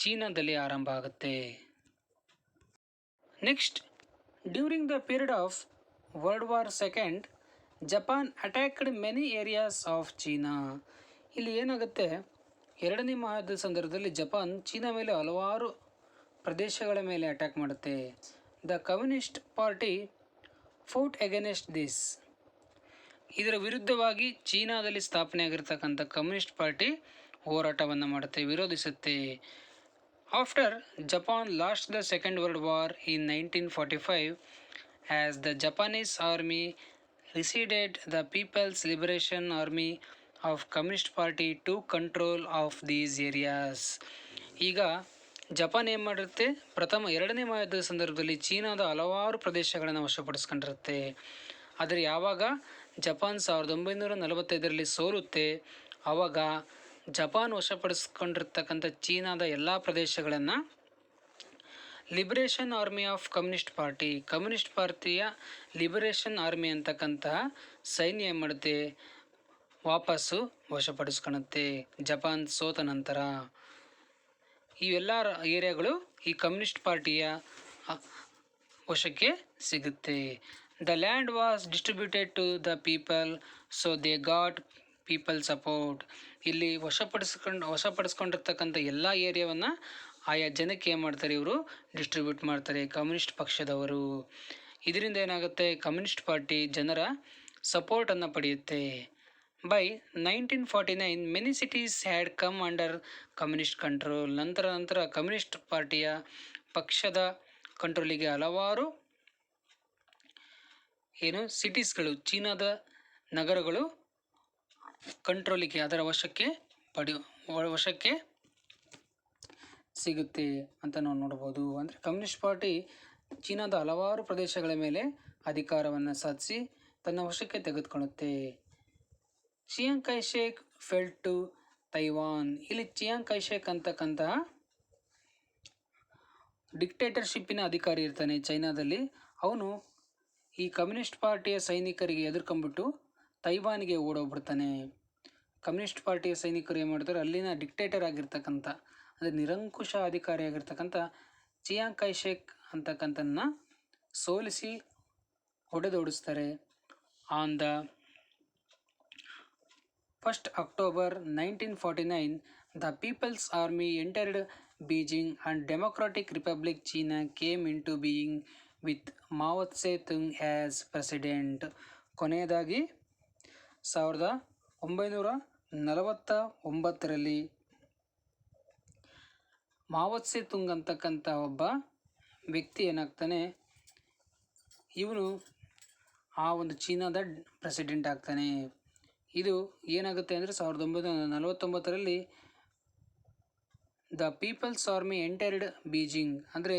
ಚೀನಾದಲ್ಲಿ ಆರಂಭ ಆಗುತ್ತೆ. Next, during the period of world war second, Japan attacked many areas of China. ಇಲ್ಲಿ ಏನಾಗುತ್ತೆ, ಎರಡನೇ ಮಹಾಯುದ್ಧದ ಸಂದರ್ಭದಲ್ಲಿ ಜಪಾನ್ ಚೀನಾ ಮೇಲೆ ಹಲವಾರು ಪ್ರದೇಶಗಳ ಮೇಲೆ ಅಟ್ಯಾಕ್ ಮಾಡುತ್ತೆ. The communist party fought against this. ಇದರ ವಿರುದ್ಧವಾಗಿ ಚೀನಾದಲ್ಲಿ ಸ್ಥಾಪನೆಯಾಗಿರ್ತಕ್ಕಂಥ ಕಮ್ಯುನಿಸ್ಟ್ ಪಾರ್ಟಿ ಹೋರಾಟವನ್ನು ಮಾಡುತ್ತೆ, ವಿರೋಧಿಸುತ್ತೆ. After Japan lost the second world war in 1945, as the Japanese army receded, the People's Liberation Army of Communist Party took control of these areas. ಈಗ Japan ಏನು ಮಾಡಿರುತ್ತೆ, ಎರಡನೇ ಮಹಾಯುದ್ಧದ ಸಂದರ್ಭದಲ್ಲಿ ಚೀನಾದ ಹಲವಾರು ಪ್ರದೇಶಗಳನ್ನು ವಶಪಡಿಸ್ಕೊಂಡಿರುತ್ತೆ. ಆದರೆ ಯಾವಾಗ ಜಪಾನ್ 1945ರಲ್ಲಿ ಸೋಲುತ್ತೆ, ಆವಾಗ ಜಪಾನ್ ವಶಪಡಿಸ್ಕೊಂಡಿರ್ತಕ್ಕಂಥ ಚೀನಾದ ಎಲ್ಲ ಪ್ರದೇಶಗಳನ್ನು ಲಿಬರೇಷನ್ ಆರ್ಮಿ ಆಫ್ ಕಮ್ಯುನಿಸ್ಟ್ ಪಾರ್ಟಿಯ ಲಿಬರೇಷನ್ ಆರ್ಮಿ ಅಂತಕ್ಕಂತಹ ಸೈನ್ಯ ಏನು ಮಾಡುತ್ತೆ, ವಾಪಸ್ಸು ವಶಪಡಿಸ್ಕೊಳ್ಳುತ್ತೆ ಜಪಾನ್ ಸೋತ ನಂತರ. ಇವೆಲ್ಲ ಏರಿಯಾಗಳು ಈ ಕಮ್ಯುನಿಸ್ಟ್ ಪಾರ್ಟಿಯ ವಶಕ್ಕೆ ಸಿಗುತ್ತೆ. The land was distributed to the people, so they got people support. ಇಲ್ಲಿ ವಶಪಡಿಸ್ಕೊಂಡಿರ್ತಕ್ಕಂಥ ಎಲ್ಲ ಏರಿಯಾವನ್ನು ಆಯಾ ಜನಕ್ಕೆ ಏನು ಮಾಡ್ತಾರೆ, ಇವರು ಡಿಸ್ಟ್ರಿಬ್ಯೂಟ್ ಮಾಡ್ತಾರೆ ಕಮ್ಯುನಿಸ್ಟ್ ಪಕ್ಷದವರು. ಇದರಿಂದ ಏನಾಗುತ್ತೆ, ಕಮ್ಯುನಿಸ್ಟ್ ಪಾರ್ಟಿ ಜನರ ಸಪೋರ್ಟನ್ನು ಪಡೆಯುತ್ತೆ. By 1949 many cities had come under communist control. ನಂತರ ಕಮ್ಯುನಿಸ್ಟ್ ಪಾರ್ಟಿಯ ಪಕ್ಷದ ಕಂಟ್ರೋಲಿಗೆ ಹಲವಾರು ಸಿಟೀಸ್ಗಳು, ಚೀನಾದ ನಗರಗಳು ಕಂಟ್ರೋಲಿಗೆ, ಅದರ ವಶಕ್ಕೆ ಸಿಗುತ್ತೆ ಅಂತ ನಾವು ನೋಡ್ಬೋದು. ಅಂದರೆ ಕಮ್ಯುನಿಸ್ಟ್ ಪಾರ್ಟಿ ಚೀನಾದ ಹಲವಾರು ಪ್ರದೇಶಗಳ ಮೇಲೆ ಅಧಿಕಾರವನ್ನು ಸಾಧಿಸಿ ತನ್ನ ವಶಕ್ಕೆ ತೆಗೆದುಕೊಳ್ಳುತ್ತೆ. Chiang Kai-shek fell to Taiwan. ಇಲ್ಲಿ ಚಿಯಾಂಗ್ ಕೈ-ಶೇಕ್ ಅಂತಕ್ಕಂತಹ ಡಿಕ್ಟೇಟರ್ಶಿಪ್ಪಿನ ಅಧಿಕಾರಿ ಇರ್ತಾನೆ ಚೈನಾದಲ್ಲಿ. ಅವನು ಈ ಕಮ್ಯುನಿಸ್ಟ್ ಪಾರ್ಟಿಯ ಸೈನಿಕರಿಗೆ ಎದುರ್ಕೊಂಡ್ಬಿಟ್ಟು ತೈವಾನಿಗೆ ಓಡೋಗ್ಬಿಡ್ತಾನೆ. ಕಮ್ಯುನಿಸ್ಟ್ ಪಾರ್ಟಿಯ ಸೈನಿಕರು ಏನು ಮಾಡ್ತಾರೆ, ಅಲ್ಲಿನ ಡಿಕ್ಟೇಟರ್ ಆಗಿರ್ತಕ್ಕಂಥ ಅಂದರೆ ನಿರಂಕುಶ ಅಧಿಕಾರಿ ಆಗಿರ್ತಕ್ಕಂಥ ಚಿಯಾಂಗ್ ಕೈ-ಶೇಕ್ ಅಂತಕ್ಕಂಥನ್ನ ಸೋಲಿಸಿ ಹೊಡೆದೋಡಿಸ್ತಾರೆ. On the 1st October 1949, the People's Army entered Beijing and Democratic Republic China came into being with Mao Tse-tung as president. ಕೊನೆಯದಾಗಿ 1949ರಲ್ಲಿ ಮಾವೋ ತ್ಸೆ ತುಂಗ್ ಅಂತಕ್ಕಂಥ ಒಬ್ಬ ವ್ಯಕ್ತಿ ಏನಾಗ್ತಾನೆ, ಇವನು ಆ ಒಂದು ಚೀನಾದ ಪ್ರೆಸಿಡೆಂಟ್ ಆಗ್ತಾನೆ. ಇದು ಏನಾಗುತ್ತೆ ಅಂದರೆ 1949ರಲ್ಲಿ the people's army entered Beijing, ಅಂದರೆ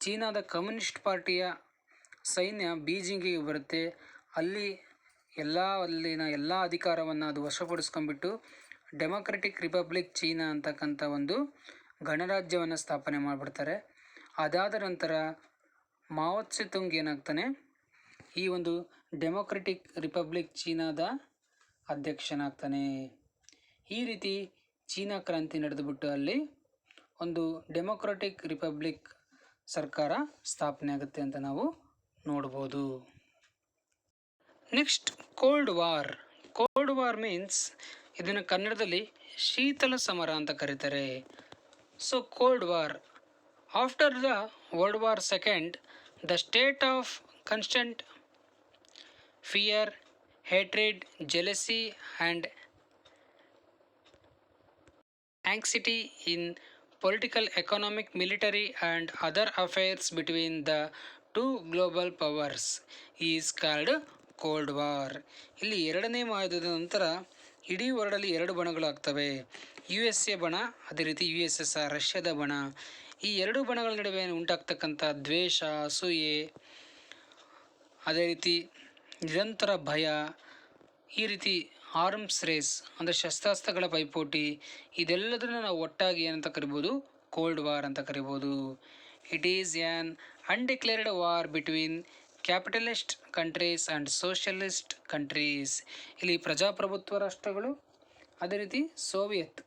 ಚೀನಾದ ಕಮ್ಯುನಿಸ್ಟ್ ಪಾರ್ಟಿಯ ಸೈನ್ಯ ಬೀಜಿಂಗಿಗೆ ಬರುತ್ತೆ. ಅಲ್ಲಿನ ಎಲ್ಲ ಅಧಿಕಾರವನ್ನು ಅದು ವಶಪಡಿಸ್ಕೊಂಡ್ಬಿಟ್ಟು ಡೆಮೊಕ್ರೆಟಿಕ್ ರಿಪಬ್ಲಿಕ್ ಚೀನಾ ಅಂತಕ್ಕಂಥ ಒಂದು ಗಣರಾಜ್ಯವನ್ನು ಸ್ಥಾಪನೆ ಮಾಡಿಬಿಡ್ತಾರೆ. ಅದಾದ ನಂತರ ಮಾವೋ ತ್ಸೆ ತುಂಗ್ ಏನಾಗ್ತಾನೆ, ಈ ಒಂದು ಡೆಮೊಕ್ರೆಟಿಕ್ ರಿಪಬ್ಲಿಕ್ ಚೀನಾದ ಅಧ್ಯಕ್ಷನಾಗ್ತಾನೆ. ಈ ರೀತಿ ಚೀನಾ ಕ್ರಾಂತಿ ನಡೆದುಬಿಟ್ಟು ಅಲ್ಲಿ ಒಂದು ಡೆಮೊಕ್ರೆಟಿಕ್ ರಿಪಬ್ಲಿಕ್ ಸರ್ಕಾರ ಸ್ಥಾಪನೆ ಆಗುತ್ತೆ ಅಂತ ನಾವು ನೋಡ್ಬೋದು. Next cold war. Cold war means ಇದನ್ನು ಕನ್ನಡದಲ್ಲಿ ಶೀತಲ ಸಮರ ಅಂತ ಕರೀತಾರೆ. So cold war, after the world war second, the state of constant fear, hatred, jealousy and anxiety in political, economic, military and other affairs between the two global powers is called cold war. ಇಲ್ಲಿ ಎರಡನೇ ಮಹಾಯುದ್ಧದ ನಂತರ ಇಡೀ ವರ್ಲ್ಡಲ್ಲಿ ಎರಡು ಬಣಗಳಾಗ್ತವೆ. USA ಬಣ, ಅದೇ ರೀತಿ USSR ರಷ್ಯಾದ ಬಣ. ಈ ಎರಡು ಬಣಗಳ ನಡುವೆ ಉಂಟಾಗ್ತಕ್ಕಂಥ ದ್ವೇಷ, ಅಸೂಯೆ, ಅದೇ ರೀತಿ ನಿರಂತರ ಭಯ, ಈ ರೀತಿ ಆರ್ಮ್ಸ್ ರೇಸ್ ಅಂದರೆ ಶಸ್ತ್ರಾಸ್ತ್ರಗಳ ಪೈಪೋಟಿ, ಇದೆಲ್ಲದನ್ನು ನಾವು ಒಟ್ಟಾಗಿ ಏನಂತ ಕರಿಬೋದು, ಕೋಲ್ಡ್ ವಾರ್ ಅಂತ ಕರಿಬೋದು. It is an undeclared war between capitalist countries and socialist countries. ಇಲ್ಲಿ ಪ್ರಜಾಪ್ರಭುತ್ವ ರಾಷ್ಟ್ರಗಳು, ಅದೇ ರೀತಿ ಸೋವಿಯತ್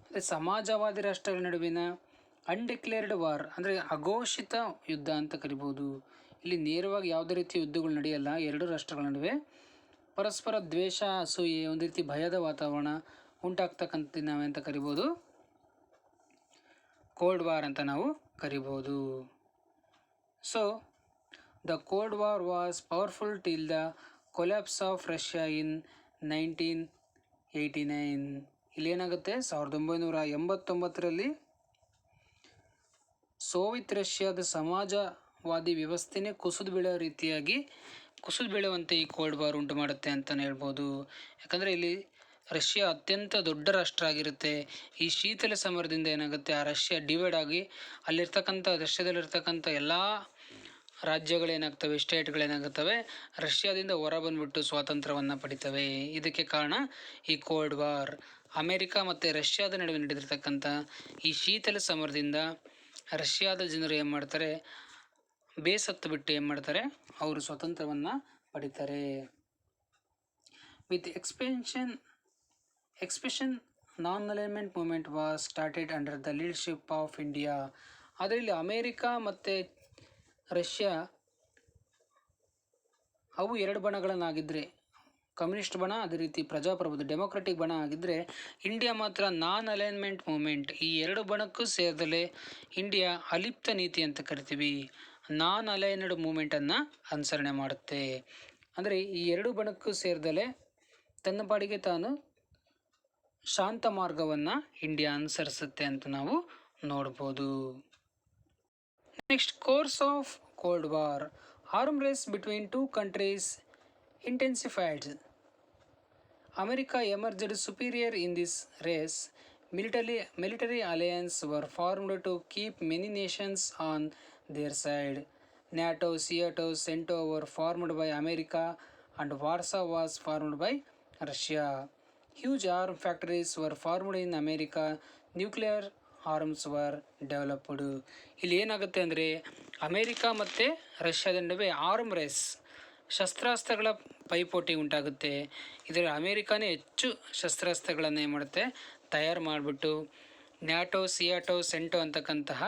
ಅಂದರೆ ಸಮಾಜವಾದಿ ರಾಷ್ಟ್ರಗಳ ನಡುವಿನ ಅನ್ಡಿಕ್ಲೇರ್ಡ್ ವಾರ್ ಅಂದರೆ ಅಘೋಷಿತ ಯುದ್ಧ ಅಂತ ಕರಿಬೋದು. ಇಲ್ಲಿ ನೇರವಾಗಿ ಯಾವುದೇ ರೀತಿ ಯುದ್ಧಗಳು ನಡೆಯಲ್ಲ. ಎರಡು ರಾಷ್ಟ್ರಗಳ ನಡುವೆ ಪರಸ್ಪರ ದ್ವೇಷ, ಅಸೂಯೆ, ಒಂದು ರೀತಿ ಭಯದ ವಾತಾವರಣ ಉಂಟಾಗ್ತಕ್ಕಂಥ ನಾವೆಂತ ಕರಿಬೋದು, ಕೋಲ್ಡ್ ವಾರ್ ಅಂತ ನಾವು ಕರಿಬೋದು. So the cold war was powerful till the collapse of Russia in 1989. ಇಲ್ಲೇನಾಗುತ್ತೆ, 1989ರಲ್ಲಿ ಸೋವಿಯತ್ ರಷ್ಯಾದ ಸಮಾಜವಾದಿ ವ್ಯವಸ್ಥೆನೇ ಕುಸಿದು ಬೀಳುವಂತೆ ಈ ಕೋಲ್ಡ್ ವಾರ್ ಉಂಟು ಮಾಡುತ್ತೆ ಅಂತಲೇ ಹೇಳ್ಬೋದು. ಯಾಕಂದರೆ ಇಲ್ಲಿ ರಷ್ಯಾ ಅತ್ಯಂತ ದೊಡ್ಡ ರಾಷ್ಟ್ರ ಆಗಿರುತ್ತೆ. ಈ ಶೀತಲ ಸಮರದಿಂದ ಏನಾಗುತ್ತೆ, ಆ ರಷ್ಯಾ ಡಿವೈಡ್ ಆಗಿ ರಷ್ಯಾದಲ್ಲಿರ್ತಕ್ಕಂಥ ಎಲ್ಲ ರಾಜ್ಯಗಳೇನಾಗ್ತವೆ, ಸ್ಟೇಟ್ಗಳೇನಾಗುತ್ತವೆ, ರಷ್ಯಾದಿಂದ ಹೊರ ಬಂದ್ಬಿಟ್ಟು ಸ್ವಾತಂತ್ರ್ಯವನ್ನು ಪಡಿತವೆ. ಇದಕ್ಕೆ ಕಾರಣ ಈ ಕೋಲ್ಡ್ ವಾರ್. ಅಮೇರಿಕಾ ಮತ್ತು ರಷ್ಯಾದ ನಡುವೆ ನಡೆದಿರ್ತಕ್ಕಂಥ ಈ ಶೀತಲ ಸಮರದಿಂದ ರಷ್ಯಾದ ಜನರು ಏನು ಮಾಡ್ತಾರೆ, ಬೇಸತ್ತು ಬಿಟ್ಟು ಏನು ಮಾಡ್ತಾರೆ, ಅವರು ಸ್ವಾತಂತ್ರ್ಯವನ್ನು ಪಡಿತಾರೆ. With expression non alignment movement was started under the leadership of India. ಅದರಲ್ಲಿ ಅಮೇರಿಕಾ ಮತ್ತು ರಷ್ಯಾ ಅವು ಎರಡು ಬಣಗಳನ್ನಾಗಿದ್ದರೆ, ಕಮ್ಯುನಿಸ್ಟ್ ಬಣ, ಅದೇ ರೀತಿ ಪ್ರಜಾಪ್ರಭುತ್ವ ಡೆಮೊಕ್ರೆಟಿಕ್ ಬಣ ಆಗಿದ್ದರೆ, ಇಂಡಿಯಾ ಮಾತ್ರ ನಾನ್ ಅಲೈನ್ಮೆಂಟ್ ಮೂವ್ಮೆಂಟ್, ಈ ಎರಡು ಬಣಕ್ಕೂ ಸೇರಿದಲೇ ಇಂಡಿಯಾ ಅಲಿಪ್ತ ನೀತಿ ಅಂತ ಕರಿತೀವಿ, ನಾನ್ ಅಲೈನ್ಡ್ ಮೂವ್ಮೆಂಟನ್ನು ಅನುಸರಣೆ ಮಾಡುತ್ತೆ. ಅಂದರೆ ಈ ಎರಡು ಬಣಕ್ಕೂ ಸೇರಿದಲೇ ತನ್ನ ಪಾಡಿಗೆ ತಾನು ಶಾಂತ ಮಾರ್ಗವನ್ನು ಇಂಡಿಯಾ ಅನುಸರಿಸುತ್ತೆ ಅಂತ ನಾವು ನೋಡ್ಬೋದು. Next, course of cold war. Arm race between two countries intensified. America emerged superior in this race. Military alliances were formed to keep many nations on their side. NATO, SEATO, CENTO were formed by America and Warsaw was formed by Russia. Huge arm factories were formed in America. Nuclear arms were developed. ಇಲ್ಲಿ ಏನಾಗುತ್ತೆ ಅಂದರೆ, America ಮತ್ತು ರಷ್ಯಾದ ನಡುವೆ arm race, ಶಸ್ತ್ರಾಸ್ತ್ರಗಳ ಪೈಪೋಟಿ ಉಂಟಾಗುತ್ತೆ. ಇದರಲ್ಲಿ ಅಮೇರಿಕಾನೇ ಹೆಚ್ಚು ಶಸ್ತ್ರಾಸ್ತ್ರಗಳನ್ನು ಏನು ಮಾಡುತ್ತೆ, ತಯಾರು ಮಾಡಿಬಿಟ್ಟು ನ್ಯಾಟೋ, ಸಿಯಾಟೋ, ಸೆಂಟೋ ಅಂತಕ್ಕಂತಹ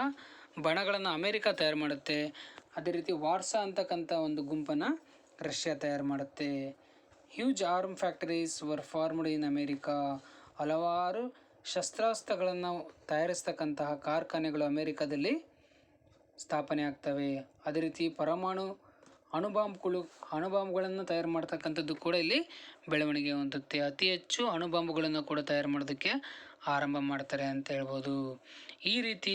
ಬಣಗಳನ್ನು ಅಮೇರಿಕಾ ತಯಾರು ಮಾಡುತ್ತೆ. ಅದೇ ರೀತಿ ವಾರ್ಸಾ ಅಂತಕ್ಕಂಥ ಒಂದು ಗುಂಪನ್ನು ರಷ್ಯಾ ತಯಾರು ಮಾಡುತ್ತೆ. Huge arm factories var formed in America. ಹಲವಾರು ಶಸ್ತ್ರಾಸ್ತ್ರಗಳನ್ನು ತಯಾರಿಸ್ತಕ್ಕಂತಹ ಕಾರ್ಖಾನೆಗಳು ಅಮೆರಿಕದಲ್ಲಿ ಸ್ಥಾಪನೆ ಆಗ್ತವೆ. ಅದೇ ರೀತಿ ಅಣುಬಾಂಬ್ಗಳನ್ನು ತಯಾರು ಮಾಡ್ತಕ್ಕಂಥದ್ದು ಕೂಡ ಇಲ್ಲಿ ಬೆಳವಣಿಗೆ ಹೊಂದುತ್ತೆ. ಅತಿ ಹೆಚ್ಚು ಅಣುಬಾಂಬ್ಗಳನ್ನು ಕೂಡ ತಯಾರು ಮಾಡೋದಕ್ಕೆ ಆರಂಭ ಮಾಡ್ತಾರೆ ಅಂತ ಹೇಳ್ಬೋದು. ಈ ರೀತಿ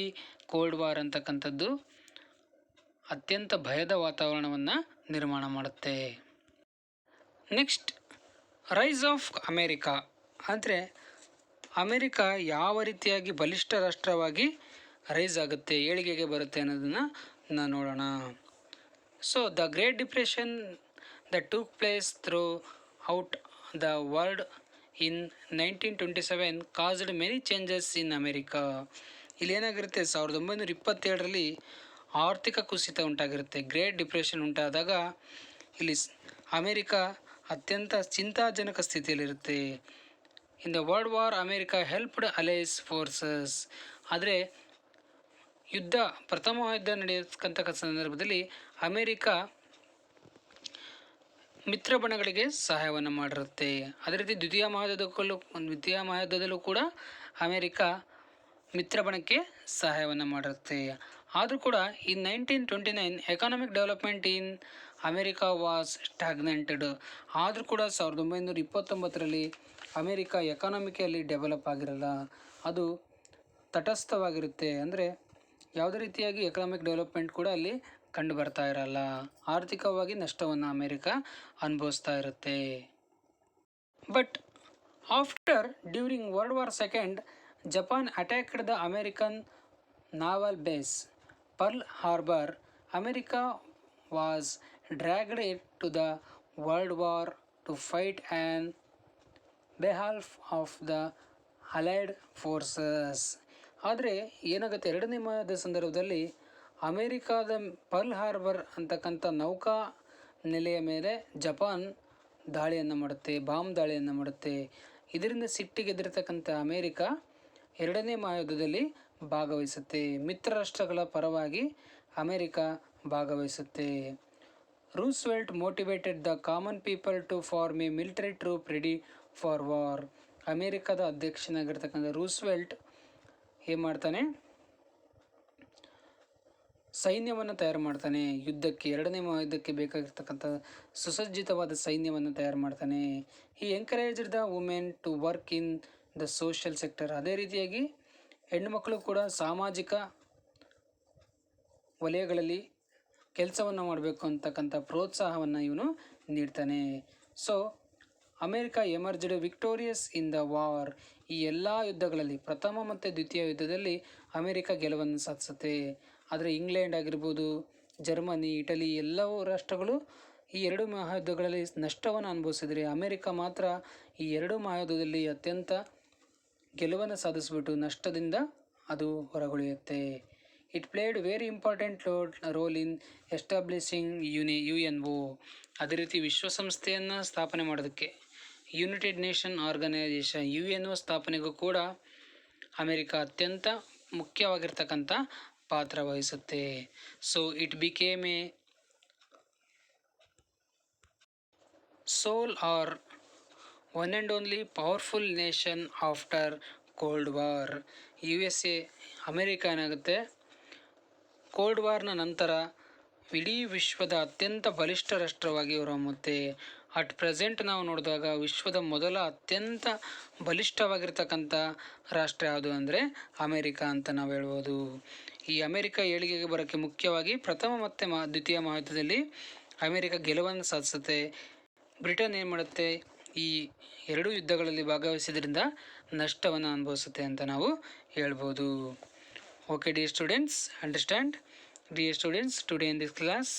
ಕೋಲ್ಡ್ ವಾರ್ ಅಂತಕ್ಕಂಥದ್ದು ಅತ್ಯಂತ ಭಯದ ವಾತಾವರಣವನ್ನು ನಿರ್ಮಾಣ ಮಾಡುತ್ತೆ. ನೆಕ್ಸ್ಟ್, ರೈಸ್ ಆಫ್ ಅಮೇರಿಕಾ ಅಂದರೆ ಅಮೇರಿಕಾ ಯಾವ ರೀತಿಯಾಗಿ ಬಲಿಷ್ಠ ರಾಷ್ಟ್ರವಾಗಿ ರೈಸ್ ಆಗುತ್ತೆ, ಏಳಿಗೆಗೆ ಬರುತ್ತೆ ಅನ್ನೋದನ್ನು ನಾವು ನೋಡೋಣ. So the great depression that took place throughout the world in 1927 caused many changes in America. ಇಲ್ಲಿ ಏನಾಗಿರುತ್ತೆ, 1927ರಲ್ಲಿ ಆರ್ಥಿಕ ಕುಸಿತ ಉಂಟಾಗಿರುತ್ತೆ. ಗ್ರೇಟ್ ಡಿಪ್ರೆಷನ್ ಉಂಟಾದಾಗ ಇಲ್ಲಿ ಅಮೇರಿಕಾ ಅತ್ಯಂತ ಚಿಂತಾಜನಕ ಸ್ಥಿತಿಯಲ್ಲಿರುತ್ತೆ. In the world war America helped allies forces. ಆದರೆ ಪ್ರಥಮ ಯುದ್ಧ ನಡೆಯತಕ್ಕಂಥ ಸಂದರ್ಭದಲ್ಲಿ ಅಮೇರಿಕಾ ಮಿತ್ರ ಬಣಗಳಿಗೆ ಸಹಾಯವನ್ನು ಮಾಡಿರುತ್ತೆ. ಅದೇ ರೀತಿ ದ್ವಿತೀಯ ಮಹಾಯುದ್ಧದಲ್ಲೂ ಕೂಡ ಅಮೇರಿಕಾ ಮಿತ್ರ ಬಣಕ್ಕೆ ಸಹಾಯವನ್ನು ಮಾಡಿರುತ್ತೆ. ಆದರೂ ಕೂಡ in 1929 economic development in America was stagnanted. ಆದರೂ ಕೂಡ 1929ರಲ್ಲಿ ಅಮೇರಿಕಾ ಎಕಾನಮಿಕಲ್ಲಿ ಡೆವಲಪ್ ಆಗಿರಲ್ಲ, ಅದು ತಟಸ್ಥವಾಗಿರುತ್ತೆ. ಅಂದರೆ ಯಾವುದೇ ರೀತಿಯಾಗಿ ಎಕನಾಮಿಕ್ ಡೆವಲಪ್ಮೆಂಟ್ ಕೂಡ ಅಲ್ಲಿ ಕಂಡು ಬರ್ತಾ ಇರಲ್ಲ. ಆರ್ಥಿಕವಾಗಿ ನಷ್ಟವನ್ನು ಅಮೇರಿಕಾ ಅನುಭವಿಸ್ತಾ ಇರುತ್ತೆ. But after during world war second Japan attacked the American naval base Pearl Harbor. America was dragged to the world war to fight on ಬೆಹಾಲ್ಫ್ ಆಫ್ ದ ಅಲೈಡ್ ಫೋರ್ಸಸ್. ಆದರೆ ಏನಾಗುತ್ತೆ, ಎರಡನೇ ಮಹಾಯುದ್ಧದ ಸಂದರ್ಭದಲ್ಲಿ ಅಮೇರಿಕಾದ ಪರ್ಲ್ ಹಾರ್ಬರ್ ಅಂತಕ್ಕಂಥ ನೌಕಾ ನೆಲೆಯ ಮೇಲೆ ಜಪಾನ್ ದಾಳಿಯನ್ನು ಮಾಡುತ್ತೆ, ಬಾಂಬ್ ದಾಳಿಯನ್ನು ಮಾಡುತ್ತೆ. ಇದರಿಂದ ಸಿಟ್ಟಿಗೆದ್ದಿರತಕ್ಕಂಥ ಅಮೇರಿಕಾ ಎರಡನೇ ಮಹಾಯುದ್ಧದಲ್ಲಿ ಭಾಗವಹಿಸುತ್ತೆ. ಮಿತ್ರ ರಾಷ್ಟ್ರಗಳ ಪರವಾಗಿ ಅಮೇರಿಕಾ ಭಾಗವಹಿಸುತ್ತೆ. Roosevelt motivated the common people to form a military troop ready for war. ಅಮೇರಿಕಾದ ಅಧ್ಯಕ್ಷನಾಗಿರ್ತಕ್ಕಂಥ ರೂಸ್ವೆಲ್ಟ್ ಏನು ಮಾಡ್ತಾನೆ, ಸೈನ್ಯವನ್ನು ತಯಾರು ಮಾಡ್ತಾನೆ. ಎರಡನೇ ಮಹಾಯುದ್ಧಕ್ಕೆ ಬೇಕಾಗಿರ್ತಕ್ಕಂಥ ಸುಸಜ್ಜಿತವಾದ ಸೈನ್ಯವನ್ನು ತಯಾರು ಮಾಡ್ತಾನೆ. He encouraged the women to work in the social sector. ಅದೇ ರೀತಿಯಾಗಿ ಹೆಣ್ಣುಮಕ್ಕಳು ಕೂಡ ಸಾಮಾಜಿಕ ವಲಯಗಳಲ್ಲಿ ಕೆಲಸವನ್ನು ಮಾಡಬೇಕು ಅಂತಕ್ಕಂಥ ಪ್ರೋತ್ಸಾಹವನ್ನು ಇವನು ನೀಡ್ತಾನೆ. So America emerged victorious in the war. ಈ ಎಲ್ಲ ಯುದ್ಧಗಳಲ್ಲಿ ಪ್ರಥಮ ಮತ್ತು ದ್ವಿತೀಯ ಯುದ್ಧದಲ್ಲಿ ಅಮೇರಿಕಾ ಗೆಲುವನ್ನು ಸಾಧಿಸುತ್ತೆ. ಆದರೆ ಇಂಗ್ಲೆಂಡ್ ಆಗಿರ್ಬೋದು, ಜರ್ಮನಿ, ಇಟಲಿ ಎಲ್ಲವೂ ರಾಷ್ಟ್ರಗಳು ಈ ಎರಡು ಮಹಾಯುದ್ಧಗಳಲ್ಲಿ ನಷ್ಟವನ್ನು ಅನುಭವಿಸಿದರೆ ಅಮೇರಿಕಾ ಮಾತ್ರ ಈ ಎರಡು ಮಹಾಯುದ್ಧದಲ್ಲಿ ಅತ್ಯಂತ ಗೆಲುವನ್ನು ಸಾಧಿಸಿಬಿಟ್ಟು ನಷ್ಟದಿಂದ ಅದು ಹೊರಗುಳಿಯುತ್ತೆ. It played very important role in establishing UNO. ಅದೇ ರೀತಿ ವಿಶ್ವಸಂಸ್ಥೆಯನ್ನು ಸ್ಥಾಪನೆ ಮಾಡೋದಕ್ಕೆ, ಯುನೈಟೆಡ್ ನೇಷನ್ ಆರ್ಗನೈಜೇಷನ್ UNO ಸ್ಥಾಪನೆಗೂ ಕೂಡ ಅಮೇರಿಕಾ ಅತ್ಯಂತ ಮುಖ್ಯವಾಗಿರ್ತಕ್ಕಂಥ ಪಾತ್ರ ವಹಿಸುತ್ತೆ. So it became a sole or one and only powerful nation after cold war. USA America ಏನಾಗುತ್ತೆ, ಕೋಲ್ಡ್ ವಾರ್ನ ನಂತರ ಇಡೀ ವಿಶ್ವದ ಅತ್ಯಂತ ಬಲಿಷ್ಠ ರಾಷ್ಟ್ರವಾಗಿ ಹೊರಹೊಮ್ಮುತ್ತೆ. ಅಟ್ ಪ್ರೆಸೆಂಟ್ ನಾವು ನೋಡಿದಾಗ ವಿಶ್ವದ ಮೊದಲ ಅತ್ಯಂತ ಬಲಿಷ್ಠವಾಗಿರ್ತಕ್ಕಂಥ ರಾಷ್ಟ್ರ ಯಾವುದು ಅಂದರೆ ಅಮೇರಿಕಾ ಅಂತ ನಾವು ಹೇಳ್ಬೋದು. ಈ ಅಮೇರಿಕಾ ಏಳಿಗೆಗೆ ಬರೋಕ್ಕೆ ಮುಖ್ಯವಾಗಿ ಪ್ರಥಮ ಮತ್ತು ದ್ವಿತೀಯ ಮಹಾಯುದ್ಧದಲ್ಲಿ ಅಮೇರಿಕಾ ಗೆಲುವನ್ನು ಸಾಧಿಸುತ್ತೆ. ಬ್ರಿಟನ್ ಏನು ಮಾಡುತ್ತೆ, ಈ ಎರಡೂ ಯುದ್ಧಗಳಲ್ಲಿ ಭಾಗವಹಿಸಿದ್ರಿಂದ ನಷ್ಟವನ್ನು ಅನುಭವಿಸುತ್ತೆ ಅಂತ ನಾವು ಹೇಳ್ಬೋದು. Okay dear students, understand? Dear students, today in this class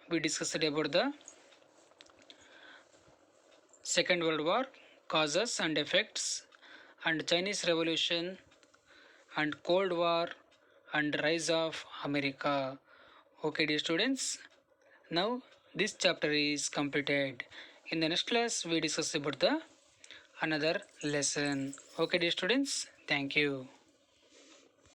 we discussed about the Second World War, causes and effects, and Chinese Revolution, and Cold War, and rise of America. Okay dear students, now this chapter is completed. In the next class we discuss about the another lesson. Okay dear students, thank you.